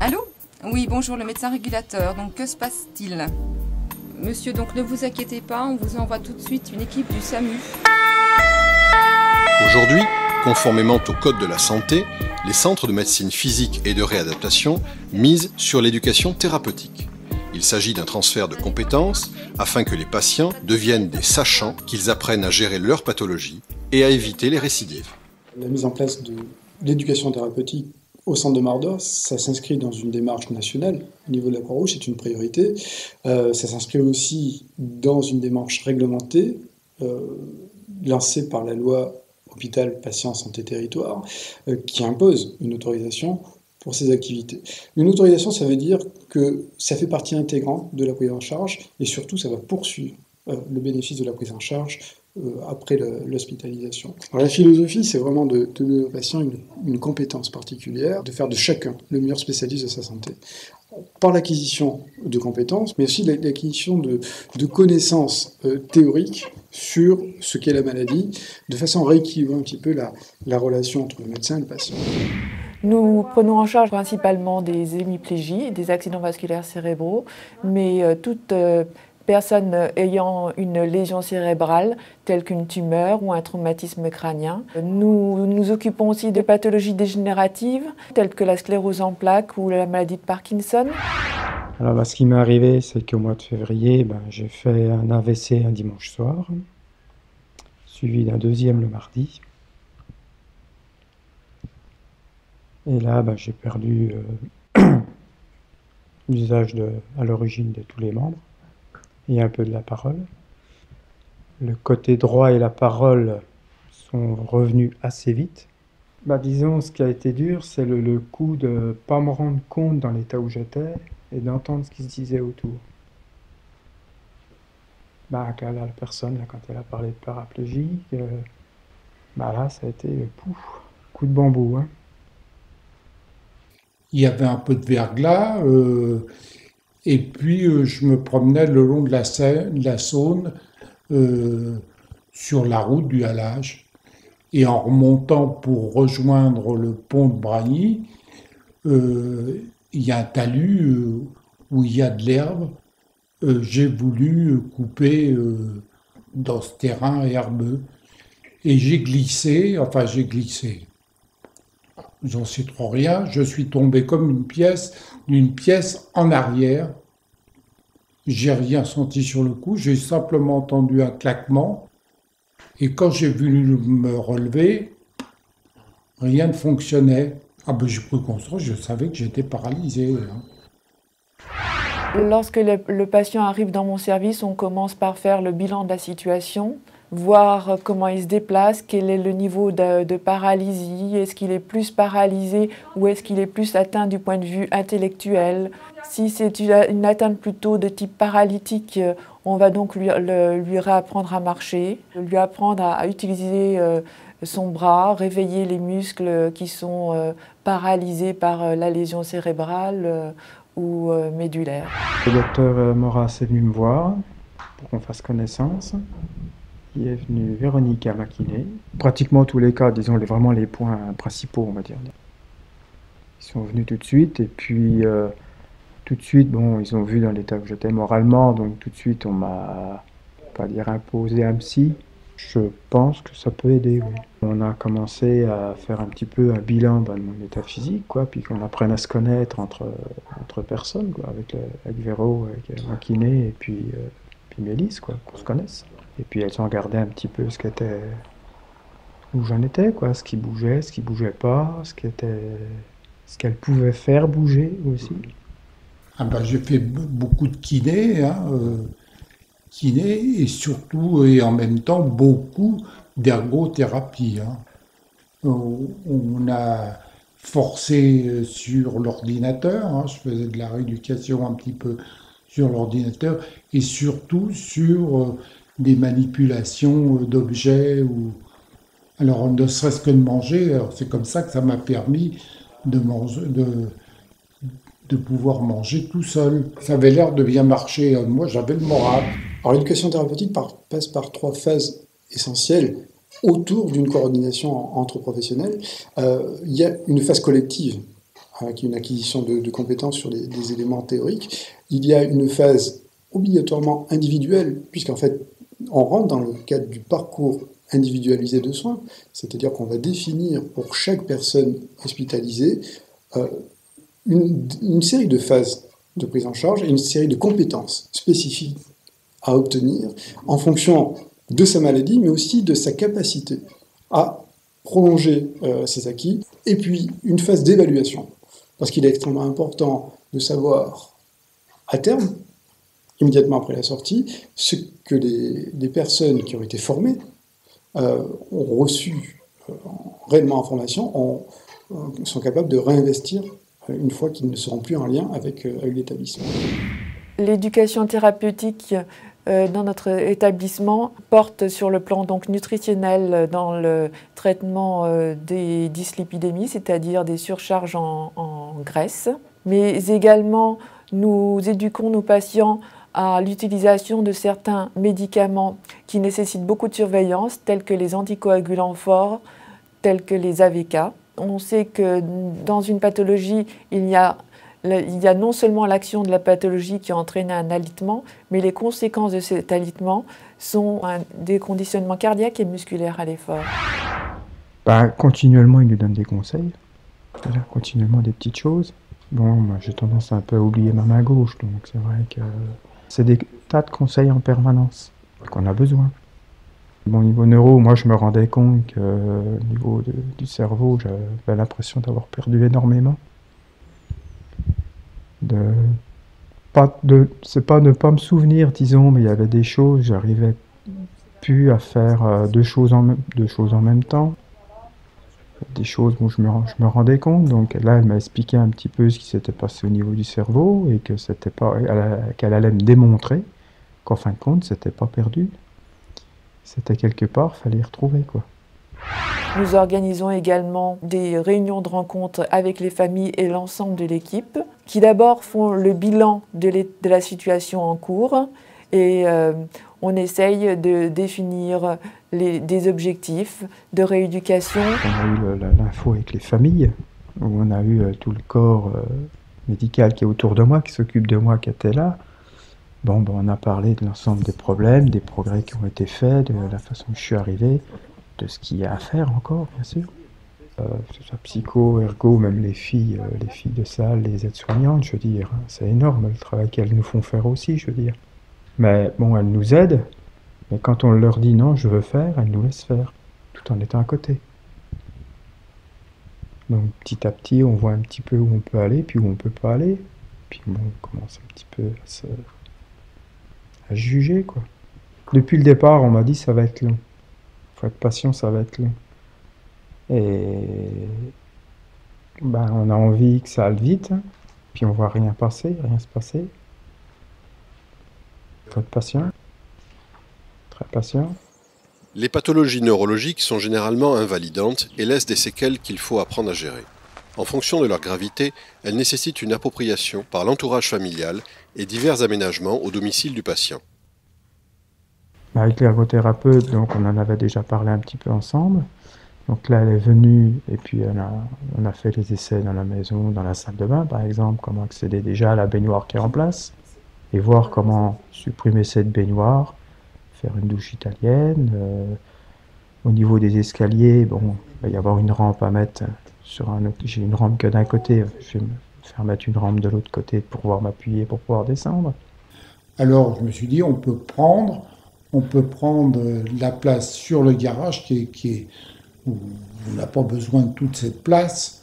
Allô? Oui, bonjour, le médecin régulateur. Donc, que se passe-t-il? Monsieur, donc ne vous inquiétez pas, on vous envoie tout de suite une équipe du SAMU. Aujourd'hui, conformément au Code de la santé, les centres de médecine physique et de réadaptation misent sur l'éducation thérapeutique. Il s'agit d'un transfert de compétences afin que les patients deviennent des sachants, qu'ils apprennent à gérer leur pathologie et à éviter les récidives. La mise en place de l'éducation thérapeutique au centre de Mordor, ça s'inscrit dans une démarche nationale au niveau de la Croix-Rouge, c'est une priorité. Ça s'inscrit aussi dans une démarche réglementée lancée par la loi Hôpital, Patient, Santé, Territoire, qui impose une autorisation pour ces activités. Une autorisation, ça veut dire que ça fait partie intégrante de la prise en charge et surtout, ça va poursuivre le bénéfice de la prise en charge après l'hospitalisation. Alors la philosophie, c'est vraiment de donner aux patients une compétence particulière, de faire de chacun le meilleur spécialiste de sa santé. Par l'acquisition de compétences, mais aussi l'acquisition de connaissances théoriques sur ce qu'est la maladie, de façon à rééquilibrer un petit peu la relation entre le médecin et le patient. Nous prenons en charge principalement des hémiplégies, des accidents vasculaires cérébraux, mais toute personne ayant une lésion cérébrale, telle qu'une tumeur ou un traumatisme crânien. Nous nous occupons aussi de pathologies dégénératives, telles que la sclérose en plaques ou la maladie de Parkinson. Alors ce qui m'est arrivé, c'est qu'au mois de février, j'ai fait un AVC un dimanche soir, suivi d'un deuxième le mardi. Et là, j'ai perdu l'usage à l'origine de tous les membres et un peu de la parole. Le côté droit et la parole sont revenus assez vite. Disons, ce qui a été dur, c'est le coup de ne pas me rendre compte dans l'état où j'étais et d'entendre ce qui se disait autour. La personne, quand elle a parlé de paraplégie, là, ça a été coup de bambou. Hein. Il y avait un peu de verglas, et puis je me promenais le long de la Saône, sur la route du halage. Et en remontant pour rejoindre le pont de Bragny, il y a un talus où il y a de l'herbe. J'ai voulu couper dans ce terrain herbeux. Et j'ai glissé. J'en sais trop rien, je suis tombé comme d'une pièce en arrière. J'ai rien senti sur le coup, j'ai simplement entendu un claquement. Et quand j'ai voulu me relever, rien ne fonctionnait. J'ai cru construire, je savais que j'étais paralysé. Lorsque le patient arrive dans mon service, on commence par faire le bilan de la situation, voir comment il se déplace, quel est le niveau de paralysie, est-ce qu'il est plus paralysé ou est-ce qu'il est plus atteint du point de vue intellectuel. Si c'est une atteinte plutôt de type paralytique, on va donc lui réapprendre à marcher, lui apprendre à utiliser son bras, réveiller les muscles qui sont paralysés par la lésion cérébrale ou médulaire. Le docteur Moras est venu me voir pour qu'on fasse connaissance. Il est venu Véronica Maquinet. Pratiquement tous les cas, disons vraiment les points principaux, on va dire. Ils sont venus tout de suite et puis tout de suite, ils ont vu dans l'état que j'étais moralement, donc tout de suite on m'a, pas dire imposé un psy. Je pense que ça peut aider, oui. On a commencé à faire un petit peu un bilan de mon état physique, puis qu'on apprenne à se connaître entre personnes, avec Véro, avec Maquinet et puis Mélisse, qu'on se connaisse. Et puis elles ont regardé un petit peu où j'en étais, ce qui bougeait, ce qui bougeait pas, ce qu'elles pouvaient faire bouger aussi. J'ai fait beaucoup de kiné et surtout et en même temps beaucoup d'ergothérapie. On a forcé sur l'ordinateur, je faisais de la rééducation un petit peu sur l'ordinateur et surtout sur des manipulations d'objets alors ne serait-ce que de manger. Alors, c'est comme ça que ça m'a permis de pouvoir manger tout seul. Ça avait l'air de bien marcher. Moi, j'avais le moral. Alors l'éducation thérapeutique passe par 3 phases essentielles autour d'une coordination entre professionnels. Il y a une phase collective qui est une acquisition de compétences sur des éléments théoriques. Il y a une phase obligatoirement individuelle, puisqu'en fait, on rentre dans le cadre du parcours individualisé de soins, c'est-à-dire qu'on va définir pour chaque personne hospitalisée une série de phases de prise en charge et une série de compétences spécifiques à obtenir en fonction de sa maladie, mais aussi de sa capacité à prolonger ses acquis, et puis une phase d'évaluation, parce qu'il est extrêmement important de savoir à terme, immédiatement après la sortie, ce que les personnes qui ont été formées ont reçu réellement en formation, sont capables de réinvestir une fois qu'ils ne seront plus en lien avec l'établissement. L'éducation thérapeutique dans notre établissement porte sur le plan donc nutritionnel dans le traitement des dyslipidémies, c'est-à-dire des surcharges en graisse, mais également nous éduquons nos patients à l'utilisation de certains médicaments qui nécessitent beaucoup de surveillance, tels que les anticoagulants forts, tels que les AVK. On sait que dans une pathologie, il y a non seulement l'action de la pathologie qui entraîne un alitement, mais les conséquences de cet alitement sont des conditionnements cardiaques et musculaires à l'effort. Continuellement, il nous donne des conseils, continuellement des petites choses. Bon, moi j'ai tendance un peu à oublier ma main gauche, donc c'est vrai que c'est des tas de conseils en permanence qu'on a besoin. Bon, niveau neuro, moi je me rendais compte qu'au niveau du cerveau, j'avais l'impression d'avoir perdu énormément. C'est pas ne pas me souvenir, disons, mais il y avait des choses, j'arrivais plus à faire deux choses en même temps. Des choses où je me rendais compte, donc là elle m'a expliqué un petit peu ce qui s'était passé au niveau du cerveau et que c'était pas, qu'elle allait me démontrer qu'en fin de compte c'était pas perdu, c'était quelque part, fallait y retrouver quoi. Nous organisons également des réunions de rencontres avec les familles et l'ensemble de l'équipe qui d'abord font le bilan de la situation en cours et on essaye de définir des objectifs de rééducation. On a eu l'info avec les familles, où on a eu tout le corps médical qui est autour de moi, qui s'occupe de moi, qui était là. Bon, on a parlé de l'ensemble des problèmes, des progrès qui ont été faits, de la façon dont je suis arrivé, de ce qu'il y a à faire encore, bien sûr. Que ce soit psycho, ergo, même les filles de salle, les aides-soignantes, je veux dire, c'est énorme le travail qu'elles nous font faire aussi, je veux dire. Mais bon, elles nous aident, mais quand on leur dit non, je veux faire, elles nous laissent faire, tout en étant à côté. Donc petit à petit, on voit un petit peu où on peut aller, puis où on peut pas aller. Puis bon, on commence un petit peu à juger, quoi. Depuis le départ, on m'a dit ça va être long. Faut être patient, ça va être long. Et on a envie que ça aille vite, hein, puis on voit rien se passer. Faut être patient, très patient. Les pathologies neurologiques sont généralement invalidantes et laissent des séquelles qu'il faut apprendre à gérer. En fonction de leur gravité, elles nécessitent une appropriation par l'entourage familial et divers aménagements au domicile du patient. Avec l'ergothérapeute, donc on en avait déjà parlé un petit peu ensemble. Donc là, elle est venue et puis on a fait les essais dans la maison, dans la salle de bain par exemple, comment accéder déjà à la baignoire qui est en place et voir comment supprimer cette baignoire, faire une douche italienne. Au niveau des escaliers, bon, il va y avoir une rampe à mettre sur un autre. J'ai une rampe que d'un côté, je vais me faire mettre une rampe de l'autre côté pour pouvoir m'appuyer, pour pouvoir descendre. Alors je me suis dit, on peut prendre la place sur le garage où on n'a pas besoin de toute cette place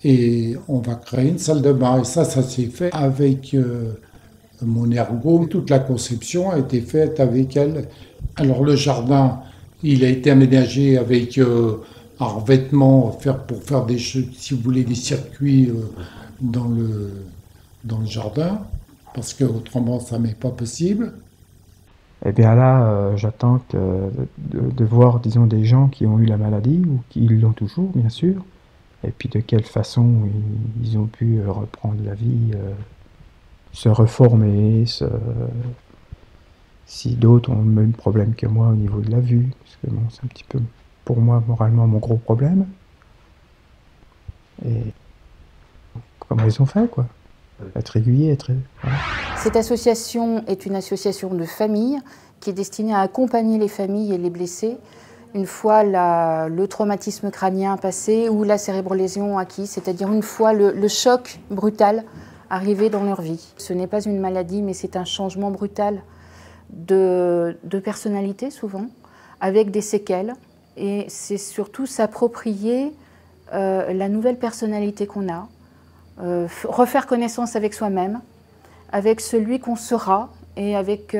et on va créer une salle de bain. Et ça s'est fait avec mon ergo. Toute la conception a été faite avec elle. Alors le jardin, il a été aménagé avec un revêtement pour faire si vous voulez, des circuits dans le jardin, parce qu'autrement ça n'est pas possible. Et bien là, j'attends de voir, disons, des gens qui ont eu la maladie, ou qui l'ont toujours, bien sûr, et puis de quelle façon ils ont pu reprendre la vie, se reformer, si d'autres ont le même problème que moi au niveau de la vue, parce que bon, c'est un petit peu, pour moi, moralement, mon gros problème. Et comment ils ont fait, quoi. Être régulier, voilà. Cette association est une association de famille qui est destinée à accompagner les familles et les blessés une fois le traumatisme crânien passé ou la cérébrolésion acquise, c'est-à-dire une fois le choc brutal arrivé dans leur vie. Ce n'est pas une maladie, mais c'est un changement brutal de personnalité souvent, avec des séquelles. Et c'est surtout s'approprier la nouvelle personnalité qu'on a, refaire connaissance avec soi-même, avec celui qu'on sera et avec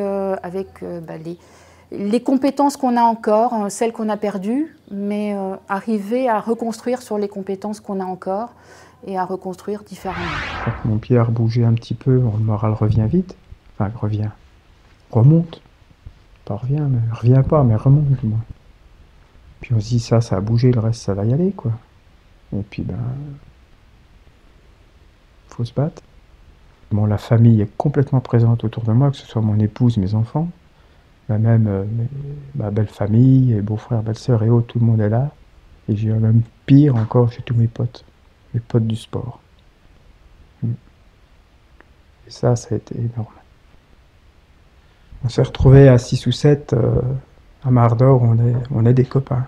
les compétences qu'on a encore, celles qu'on a perdues, mais arriver à reconstruire sur les compétences qu'on a encore et à reconstruire différemment. Quand mon pied a rebougé un petit peu, le moral revient vite. Enfin, remonte. Pas revient, mais revient pas, mais remonte du moins. Puis on se dit ça a bougé, le reste ça va y aller, quoi. Et puis faut se battre. Bon, la famille est complètement présente autour de moi, que ce soit mon épouse, mes enfants, même ma belle famille, et beau-frère, belle-sœur et autres, tout le monde est là. Et j'ai même pire encore chez tous mes potes du sport. Et ça a été énorme. On s'est retrouvés à 6 ou 7 à Mardor, on est des copains.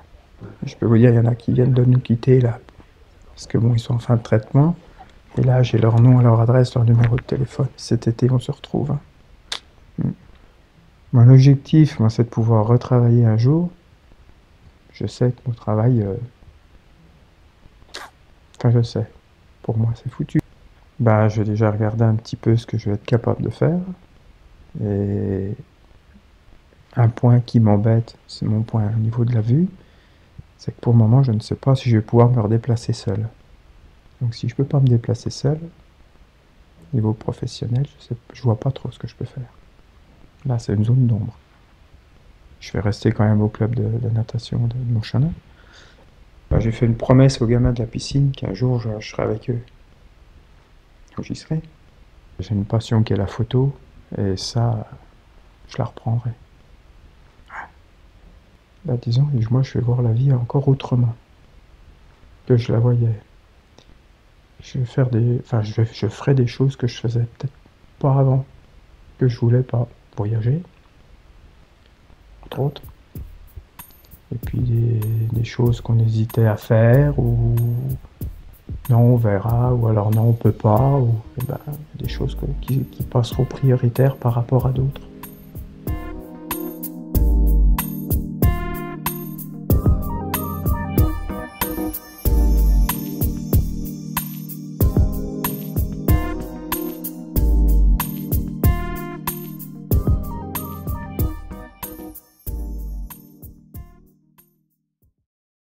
Je peux vous dire, il y en a qui viennent de nous quitter là, parce que bon, ils sont en fin de traitement. Et là, j'ai leur nom, leur adresse, leur numéro de téléphone. Cet été, on se retrouve. Mon objectif, moi, c'est de pouvoir retravailler un jour. Je sais que mon travail... Enfin, je sais. Pour moi, c'est foutu. Je vais déjà regarder un petit peu ce que je vais être capable de faire. Et un point qui m'embête, c'est mon point au niveau de la vue, c'est que pour le moment, je ne sais pas si je vais pouvoir me redéplacer seul. Donc si je ne peux pas me déplacer seul, au niveau professionnel, je vois pas trop ce que je peux faire. Là, c'est une zone d'ombre. Je vais rester quand même au club de natation de Montchanin. J'ai fait une promesse aux gamins de la piscine qu'un jour, je serai avec eux. Donc j'y serai. J'ai une passion qui est la photo, et ça, je la reprendrai. Disons, moi, je vais voir la vie encore autrement que je la voyais. Je ferai des choses que je faisais peut-être pas avant, que je voulais pas. Voyager, entre autres. Et puis des choses qu'on hésitait à faire, ou non, on verra, ou alors non, on peut pas, ou des choses qui passeront prioritaires par rapport à d'autres.